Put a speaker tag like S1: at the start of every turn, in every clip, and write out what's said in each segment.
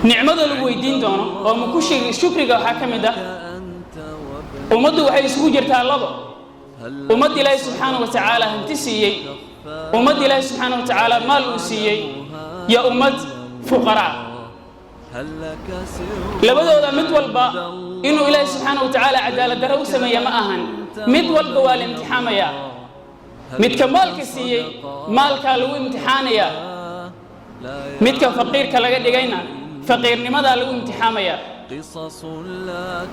S1: nicmada lagu weydiin doono oo ma ku shukriga waxa kamida umadu waxay isugu jirtaa labo umad ilaahay subhanahu wa ta'ala hanti siiyay umad ilaahay subhanahu wa ta'ala maal uu siiyay ya umad fuqara labadooda mid walba inuu ilaahay subhanahu wa ta'ala cadaalad daro u sameeyo ma ahan mid walba waa la imtixaamaya midka maalka siiyay maalka lagu imtixaanaya midka faqiirka laga dhigayna faqiirnimada lagu imtixaamaya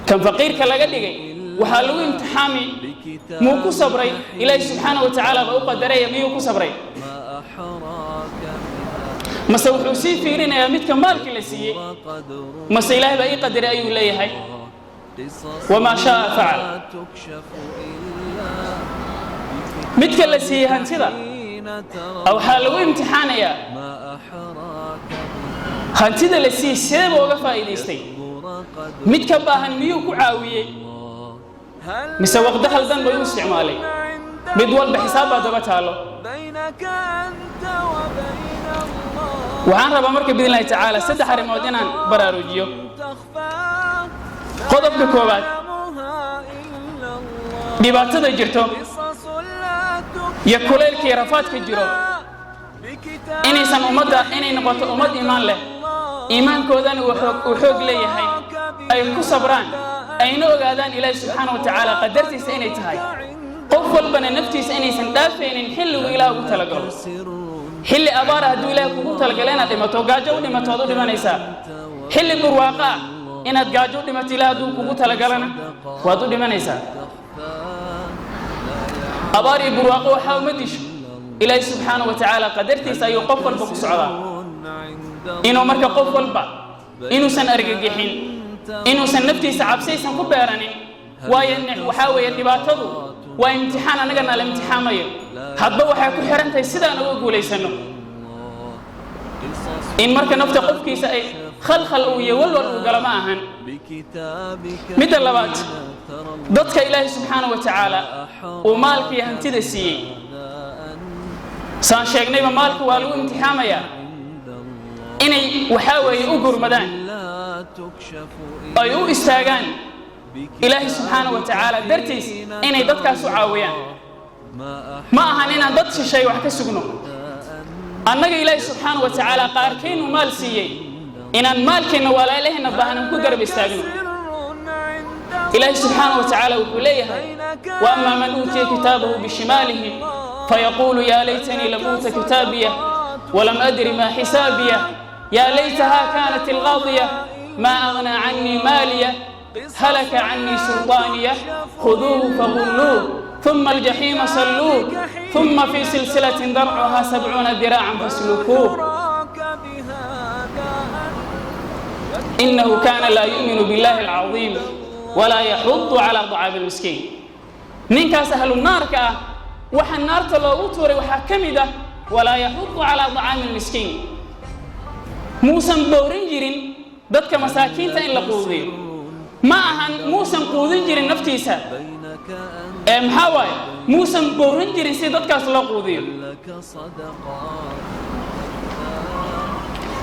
S1: kan faqiirka laga dhigay waxa lagu imtixaami muu ku sabray ilaahay subhanahu wa ta'ala ba u qadaray miyuu ku sabray mase wuxuu sii fiirinayaa midka maalka la siiyay mase ilaahay baa ii qadaray ayuu leeyahay wama shaa fa'al midka la siiyay hantida waxa lagu imtixaanaya hantida la siiyay sidee buu uga faa'iideystay midka baahan miyuu ku caawiyay mise waqti haldan buu isticmaalay mid walba xisaab baa daba taalo waxaan rabaa marka bidilaahi tacaala saddex arrimood inaan baraarujiyo qodobka koowaad dhibaatada jirto iyo kuleylkii rafaadka jiro inaysan ummadda inay noqoto ummad iimaan leh iimaankoodana uu xoog leeyahay ay ku sabraan ayna ogaadaan ilaahay subhanahu wa ta'ala qadartiisa inay tahay qof walbana naftiisa inaysan dhaafaynin xilligu ilaahay ugu talagalo xilli abaar hadduu ilaahay kugu talagalo inaad dhimato gaajo u dhimato aad u dhimanaysaa xilli burwaaqa inaad gaajo u dhimato ilaahay hadduu kugu talagalana waad u dhimanaysaa abaar iyo burwaaqo waxaa uma disho ilaahay subhanahu wa ta'ala qadartiisa ayuu qof walba ku socdaa inuu marka qof walba inuusan argagixin inuusan naftiisa cabsaysan ku beeranin waayo waxa weeye dhibaatadu waa imtixaan anagana la imtixaamayo hadba waxay ku xirantahay sidaan uga guuleysano in marka nafta qofkiisa ay khalkhal uu walwal uu galama ahan midda labaad dadka ilaahay subhanahu wa ta'ala uu maalkii hantida siiyay saan sheegnayba maalku waa lagu imtixaamaya inay waxa weeye u gurmadaan ay u istaagaan ilaahay subhanahu wa ta'ala dartiis inay dadkaas u caawiyaan ma ahan inaan dad shishay wax ka sugno annaga ilaahay subhanahu wa ta'ala qaarkeen maal siiyay inaan maalkeena walaalahayna baahan ku garab istaagno ilaahay subhanahu wa ta'ala wuxuu leeyahay wa amma man utiya kitabahu bishimalihi fayaqulu ya laytani lam uta kitabiya wa lam adri ma hisabiya ya laytaha kanat alghadiya ma aghna anni maliya هلك عني سلطانيه خذوه فغلوه ثم الجحيم صلوه ثم في سلسلة ذرعها 70 ذراعا فاسلكوه إنه كان لا يؤمن بالله العظيم ولا يحض على طعام المسكين نينكاس أهل النار كا وحا النار تلوتوري وحا كمده ولا يحض على طعام المسكين موسى بورنجرين dadka masaakiinta in la quudiyo ma ahan muusan quudin jirin naftiisa maxaa waaye muusan boorin jirin si dadkaas loo quudiyo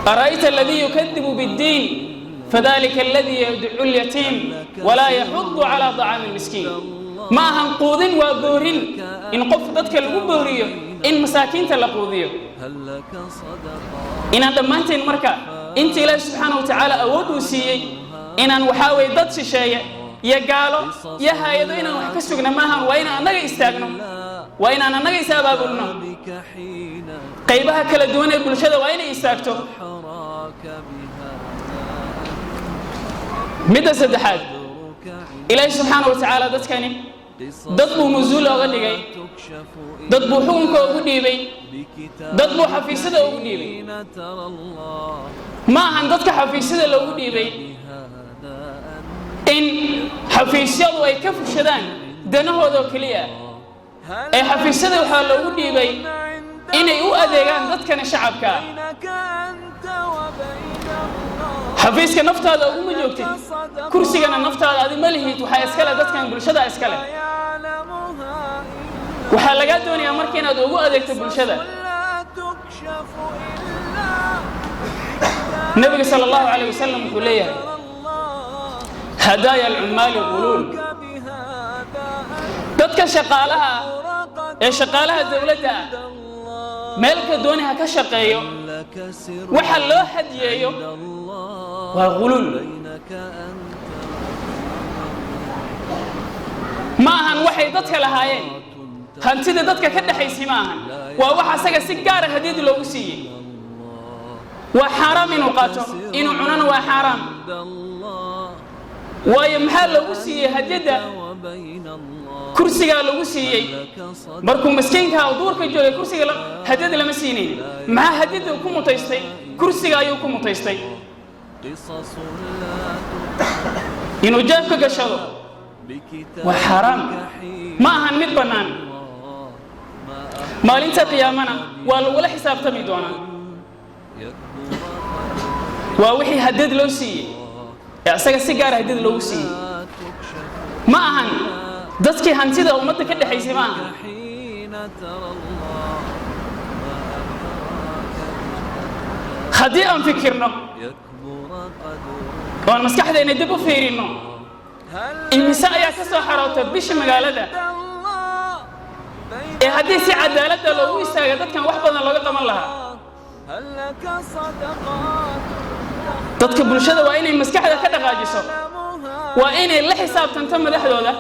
S1: أرأيت الذي يكذب بالدين فذلك الذي يدعو اليتيم ولا يحض على طعام المسكين ما هم قوذين وبورين إن قفضتك البورية إن مساكين تلقوذية إن دمانتين مركا إنت إله سبحانه وتعالى أودو سيئي إن وحاوي ضد شيء يقالوا يا هايدو إن وحكسونا معهم وإن أنا استاغنوا وإن أنا نجي سببنا قيبها كلا دون البلشة وإن استاغتوا مدى سدحات إله سبحانه وتعالى ضد كاني ضد مزول أغني ضد حكمك أغني ضد حفيظة أغني ما عندك حفيظة أغني إن حفيظة ويكف شدان دنه ذو كليا أي حفيظة وحال أغني إن يؤذيان ضد كان شعبك حفيظك نفط هذا أقوم جوكتي كرسي أنا نفط هذا ملهي وحي أسكاله ضد كان بالشدة أسكاله وحلقات دنيا مركينا دوغو أذيك بالشدة النبي صلى الله عليه وسلم يقول لي هدايا العمال غلول dadka shaqaalaha dawladda meelka dooniha ka shaqeeyo waxa loo hadiyeeyo waa gulul ma ahan waxay dadka lahaayeen hantida dadka ka dhaxaysay ma ahan waa waxa asaga si gaar ah hadiyad loogu siiyay waa xaraam inuu qaato inuu cunana waa xaraam waayo maxaa loogu siiyay hadiyada kursiga lagu siiyay markuu miskiinka duurka joogay kursiga hadiyada lama siinay maxaa hadiyada ku mutaystay kursiga ayuu ku mutaystay inuu jaabka gashado waa xaraam ma ahan mid banaan maalinta qiyaamana waa lagu xisaabtami doonaa waa wixii hadiyad loo siiyay asaga si gaar ah hadiyad loogu siiyay ma ahan dadkii hantida ummadda ka dhaxaysay ma ahan haddii aan fikirno oon maskaxdeena dib u fiirino imise ayaa ka soo xaroota bisha magaalada ee haddii si cadaaladda loogu istaaga dadkan wax badan looga qaban lahaa dadka bulshada waa inay maskaxda ka dhaqaajiso waa inay la xisaabtanto madaxdooda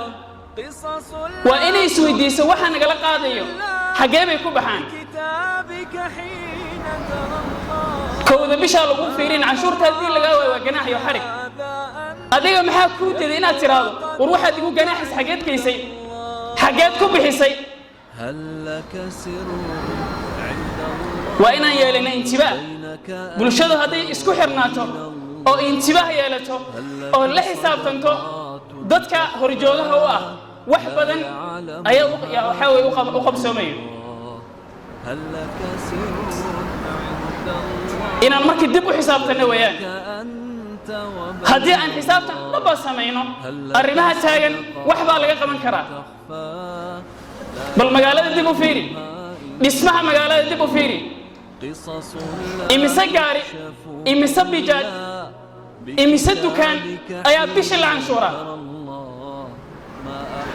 S1: waa inay isweydiiso waxa nagala qaadayo xagee bay ku baxaan kowda bisha lagu fiirin canshuurta hadii laga waayo waa ganaax iyo xarig adiga maxaa ku diiday inaad tiraado war waxaad igu ganaaxis xageed kaysay xageed ku bixisay waa inaan yeelana intibaa bulshadu hadday isku xirnaato oo intibaa yeelato oo la xisaabtanto dadka horjoogaha u ah wax badan ayaa waxa way u qabsoomayo inaan markii dib u xisaabtano weeyaan haddii aan xisaabtan dhaba samayno arrimaha taagan wax baa laga qaban karaa bal magaalada dib u fiiri dhismaha magaalada dib u fiiri imise gaari imise bijaaj imise dukaan ayaa bishii la canshuura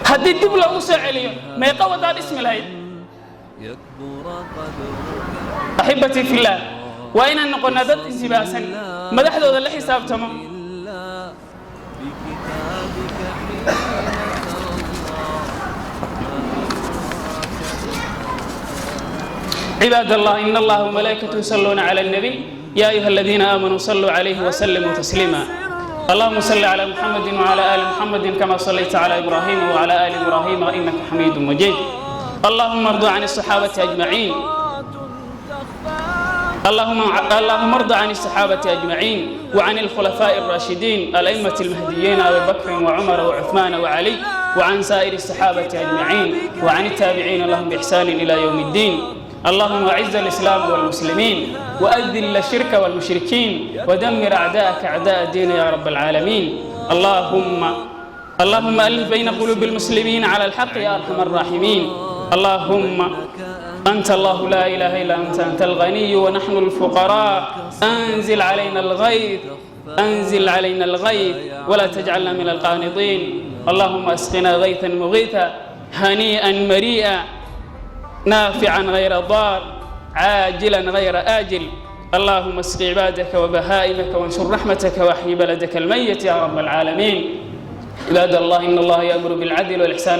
S1: haddii dib loogu soo celiyo meeqa wadaa dhismi lahayd أحبتي في الله وإن نقولنا ذات انتباسا مدحدو ذا اللي حسابتمو عباد الله إن الله وملائكته يصلون على النبي يا أيها الذين آمنوا صلوا عليه وسلموا تسليما اللهم صل على محمد وعلى آل محمد كما صليت على إبراهيم وعلى آل إبراهيم إنك حميد مجيد اللهم ارض عن الصحابة أجمعين اللهم ارض عن الصحابة أجمعين وعن الخلفاء الراشدين الأئمة المهديين أبي بكر وعمر وعثمان وعلي وعن سائر الصحابة أجمعين وعن التابعين لهم بإحسان إلى يوم الدين اللهم أعز الإسلام والمسلمين وأذل الشرك والمشركين ودمر أعداءك أعداء الدين يا رب العالمين اللهم ألف بين قلوب المسلمين على الحق يا أرحم الراحمين اللهم أنت الله لا إله إلا أنت الغني ونحن الفقراء أنزل علينا الغيث ولا تجعلنا من القانطين اللهم أسقنا غيثا مغيثا هنيئا مريئا نافعا غير ضار عاجلا غير آجل اللهم اسق عبادك وبهائمك وانشر رحمتك واحيي بلدك الميت يا رب العالمين عباد الله إن الله يأمر بالعدل والإحسان